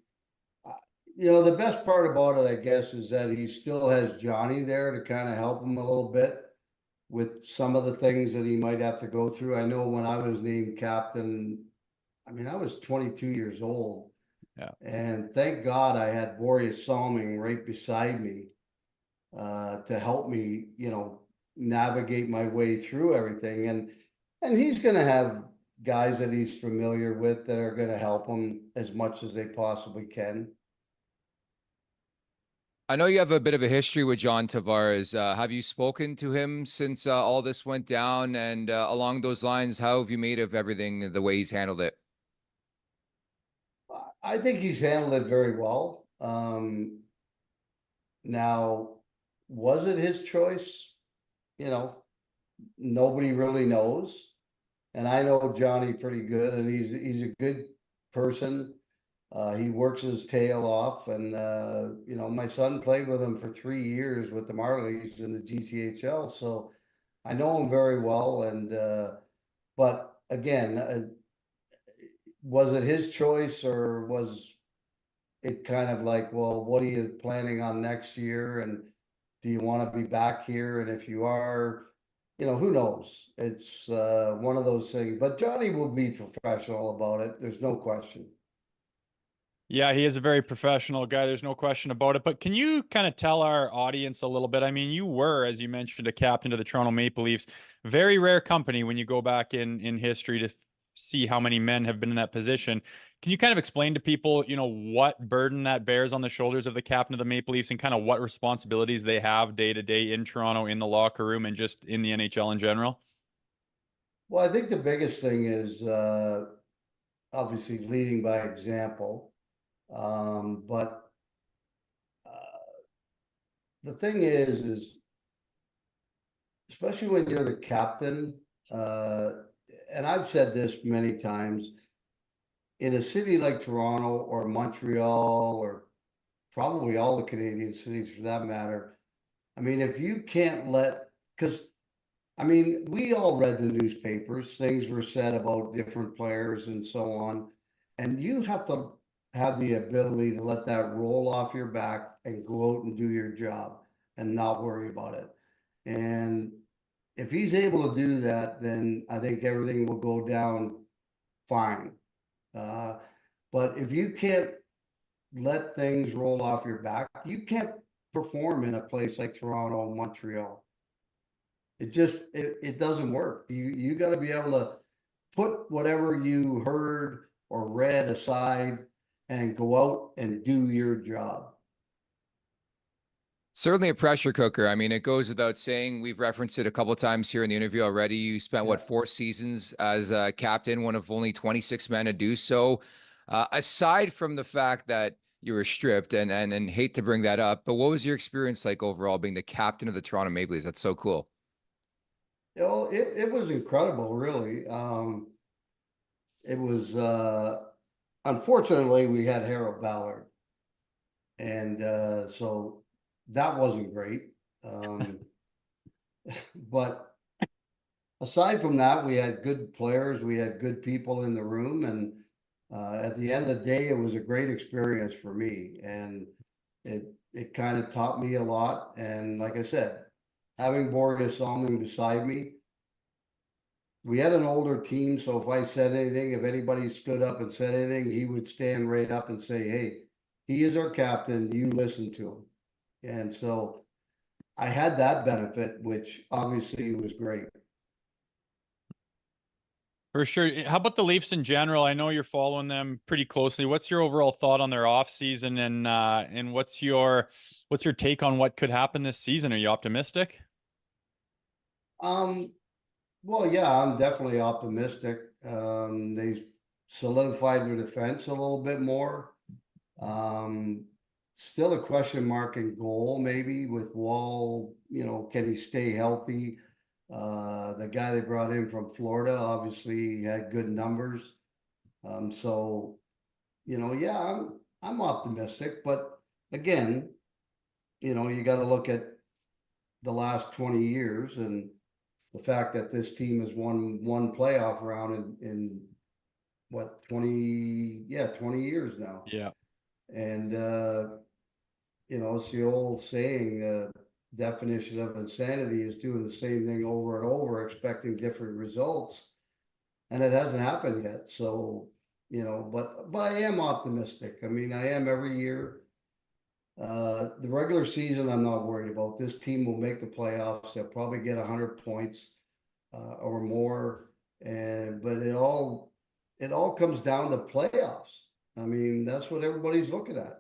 you know, the best part about it, I guess, is that he still has Johnny there to kind of help him a little bit with some of the things that he might have to go through. I know when I was named captain, I mean, I was 22 years old. Yeah. And thank God I had Boreas Salming right beside me to help me, you know, navigate my way through everything. And he's going to have guys that he's familiar with that are going to help him as much as they possibly can. I know you have a bit of a history with John Tavares. Have you spoken to him since all this went down? And along those lines, how have you made of everything the way he's handled it? I think he's handled it very well. Now, was it his choice? You know, nobody really knows. And I know Johnny pretty good, and he's a good person. He works his tail off, and you know, my son played with him for 3 years with the Marlies in the GTHL, so I know him very well. And but again, was it his choice, or was it kind of like, well, what are you planning on next year, and do you want to be back here? And if you are, you know, who knows? It's one of those things. But Johnny will be professional about it. There's no question. Yeah, he is a very professional guy. There's no question about it. But can you kind of tell our audience a little bit? I mean, you were, as you mentioned, a captain of the Toronto Maple Leafs. Very rare company when you go back in history to see how many men have been in that position. Can you kind of explain to people, you know, what burden that bears on the shoulders of the captain of the Maple Leafs and kind of what responsibilities they have day to day in Toronto, in the locker room, and just in the NHL in general? Well, I think the biggest thing is obviously leading by example. But the thing is especially when you're the captain, and I've said this many times, in a city like Toronto or Montreal or probably all the Canadian cities for that matter, I mean, if you can't because I mean, we all read the newspapers, things were said about different players and so on, and you have to have the ability to let that roll off your back and go out and do your job and not worry about it. And if he's able to do that, then I think everything will go down fine. But if you can't let things roll off your back, you can't perform in a place like Toronto and Montreal. It doesn't work. You got to be able to put whatever you heard or read aside and go out and do your job. Certainly a pressure cooker. I mean, it goes without saying. We've referenced it a couple of times here in the interview already. You spent, what, 4 seasons as a captain, one of only 26 men to do so. Aside from the fact that you were stripped, and hate to bring that up, but what was your experience like overall being the captain of the Toronto Maple Leafs? That's so cool. You know, it was incredible, really. It was, unfortunately, we had Harold Ballard. And so that wasn't great. But aside from that, we had good players, we had good people in the room, and at the end of the day, it was a great experience for me, and it kind of taught me a lot. And like I said, having Boris Salming beside me, we had an older team, so if I said anything, if anybody stood up and said anything, he would stand right up and say, "Hey, he is our captain, you listen to him." And so I had that benefit, which obviously was great. For sure. How about the Leafs in general? I know you're following them pretty closely. What's your overall thought on their offseason, and what's your take on what could happen this season? Are you optimistic? Well, yeah, I'm definitely optimistic. They've solidified their defense a little bit more. Still a question mark in goal, maybe with Wall, can he stay healthy? The guy they brought in from Florida obviously had good numbers. So, yeah, I'm optimistic, but again, you got to look at the last 20 years and the fact that this team has won one playoff round in what, 20 years now. Yeah. And, it's the old saying, definition of insanity is doing the same thing over and over, expecting different results. And it hasn't happened yet. So, but I am optimistic. I mean, I am every year. The regular season, I'm not worried about. This team will make the playoffs. They'll probably get 100 points or more. But it all comes down to playoffs. I mean, that's what everybody's looking at.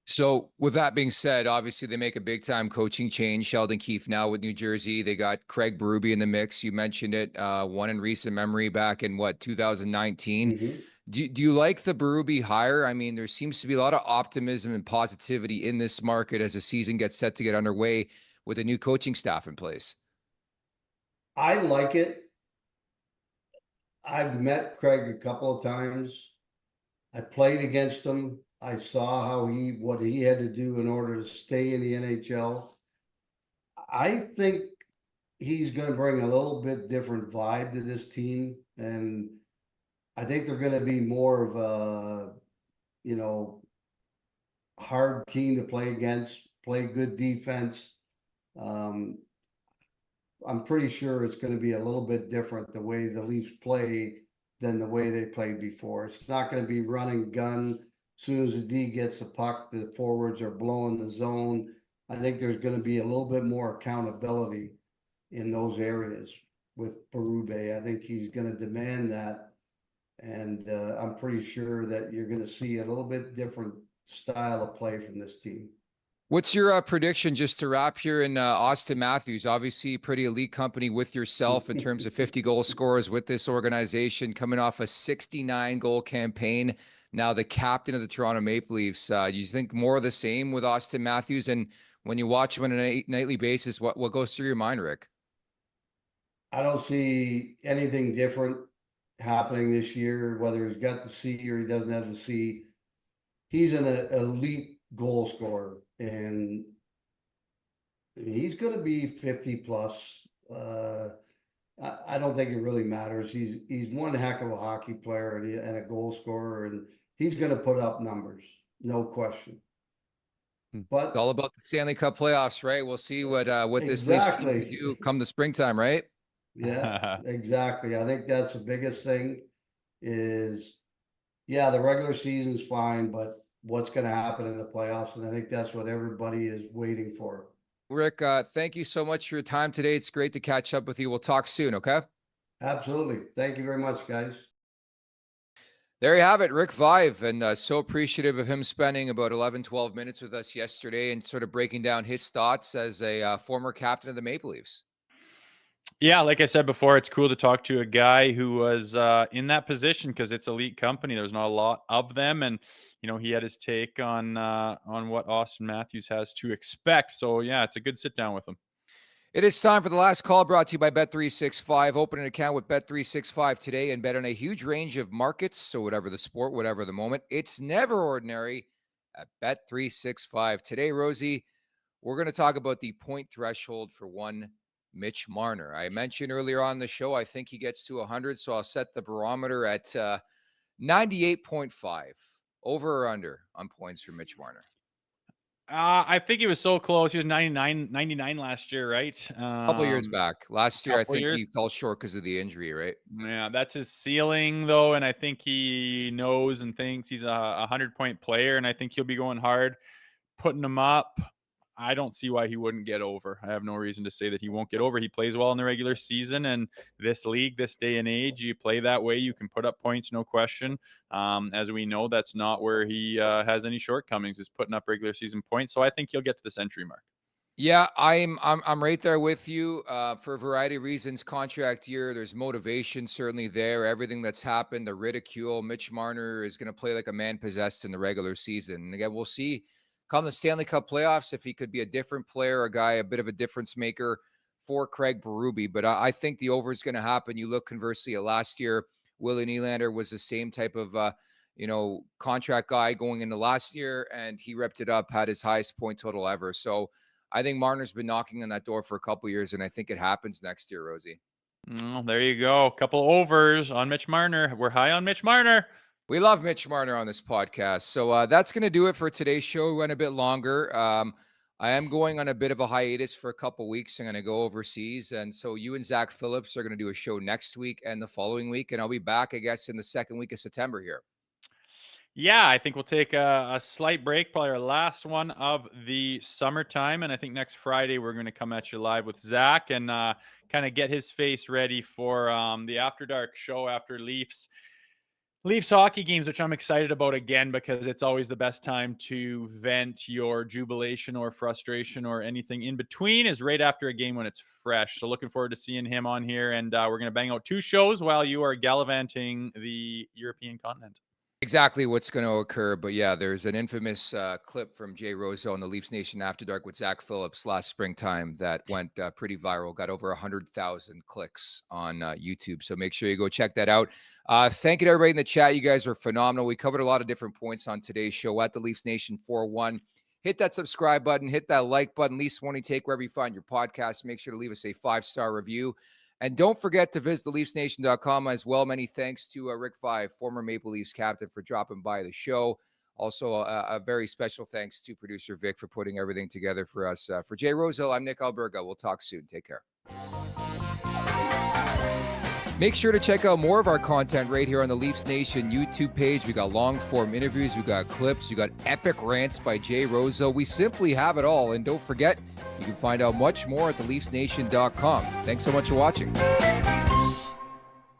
So with that being said, obviously they make a big time coaching change. Sheldon Keefe now with New Jersey. They got Craig Berube in the mix. You mentioned it, one in recent memory back in 2019. Mm-hmm. Do you like the Berube hire? I mean, there seems to be a lot of optimism and positivity in this market as the season gets set to get underway with a new coaching staff in place. I like it. I've met Craig a couple of times. I played against him. I saw what he had to do in order to stay in the NHL. I think he's going to bring a little bit different vibe to this team, and I think they're going to be more of a, hard team to play against, play good defense. I'm pretty sure it's going to be a little bit different the way the Leafs play than the way they played before. It's not going to be run and gun. As soon as the D gets the puck, the forwards are blowing the zone. I think there's going to be a little bit more accountability in those areas with Berube. I think he's going to demand that. And I'm pretty sure that you're going to see a little bit different style of play from this team. What's your prediction just to wrap here in Auston Matthews? Obviously, pretty elite company with yourself in terms of 50 goal scorers with this organization, coming off a 69 goal campaign. now the captain of the Toronto Maple Leafs. You think more of the same with Auston Matthews? And when you watch him on a nightly basis, what goes through your mind, Rick? I don't see anything different happening this year, whether he's got the C or he doesn't have the C. He's an elite goal scorer, and he's going to be 50 plus. I don't think it really matters. He's one heck of a hockey player and a goal scorer, and he's going to put up numbers, no question. But it's all about the Stanley Cup playoffs, right? We'll see what this Leafs team can do come the springtime, right? Yeah, exactly. I think that's the biggest thing is, yeah, the regular season's fine, but what's going to happen in the playoffs? And I think that's what everybody is waiting for. Rick, thank you so much for your time today. It's great to catch up with you. We'll talk soon, okay? Absolutely. Thank you very much, guys. There you have it, Rick Vaive, and so appreciative of him spending about 11, 12 minutes with us yesterday and sort of breaking down his thoughts as a former captain of the Maple Leafs. Yeah, like I said before, it's cool to talk to a guy who was in that position because it's elite company. There's not a lot of them, and he had his take on what Auston Matthews has to expect. So yeah, it's a good sit down with him. It is time for the last call, brought to you by Bet365. Open an account with Bet365 today and bet on a huge range of markets. So whatever the sport, whatever the moment, it's never ordinary at Bet365. Today, Rosie, we're going to talk about the point threshold for one Mitch Marner. I mentioned earlier on the show, I think he gets to 100, so I'll set the barometer at 98.5. Over or under on points for Mitch Marner? I think he was so close. He was 99 last year, right? A couple years back. Last year, I think he fell short because of the injury, right? Yeah, that's his ceiling, though, and I think he knows and thinks he's a 100-point player, and I think he'll be going hard, putting him up. I don't see why he wouldn't get over. I have no reason to say that he won't get over. He plays well in the regular season, and this league, this day and age, you play that way, you can put up points, no question. As we know, that's not where he has any shortcomings, is putting up regular season points. So I think he'll get to the century mark. Yeah, I'm right there with you for a variety of reasons. Contract year, there's motivation certainly there. Everything that's happened, the ridicule, Mitch Marner is going to play like a man possessed in the regular season. And again, we'll see come the Stanley Cup playoffs if he could be a different player, a guy, a bit of a difference maker for Craig Berube. But I think the over is going to happen. You look conversely at last year, Willie Nylander was the same type of contract guy going into last year, and he repped it up, had his highest point total ever. So I think Marner's been knocking on that door for a couple years, and I think it happens next year, Rosie. Well, there you go. A couple overs on Mitch Marner. We're high on Mitch Marner. We love Mitch Marner on this podcast. So that's going to do it for today's show. We went a bit longer. I am going on a bit of a hiatus for a couple weeks. I'm going to go overseas. And so you and Zach Phillips are going to do a show next week and the following week. And I'll be back, I guess, in the second week of September here. Yeah, I think we'll take a slight break, probably our last one of the summertime. And I think next Friday, we're going to come at you live with Zach and kind of get his face ready for the After Dark show after Leafs hockey games, which I'm excited about again, because it's always the best time to vent your jubilation or frustration or anything in between is right after a game when it's fresh. So looking forward to seeing him on here. And we're going to bang out 2 shows while you are gallivanting the European continent. Exactly what's going to occur. But yeah, there's an infamous clip from Jay Rosehill on the Leafs Nation After Dark with Zach Phillips last springtime that went pretty viral, got over 100,000 clicks on YouTube. So make sure you go check that out. Thank you to everybody in the chat. You guys are phenomenal. We covered a lot of different points on today's show at the Leafs Nation 4-1. Hit that subscribe button, hit that like button, Leafs Morning Take wherever you find your podcast. Make sure to leave us a 5-star review. And don't forget to visit theleafsnation.com as well. Many thanks to Rick Vaive, former Maple Leafs captain, for dropping by the show. Also, a very special thanks to producer Vic for putting everything together for us. For Jay Rosehill, I'm Nick Alberga. We'll talk soon. Take care. Make sure to check out more of our content right here on the Leafs Nation YouTube page. We got long-form interviews. We got clips. We got epic rants by Jay Rosehill. We simply have it all. And don't forget, you can find out much more at theleafsnation.com. Thanks so much for watching.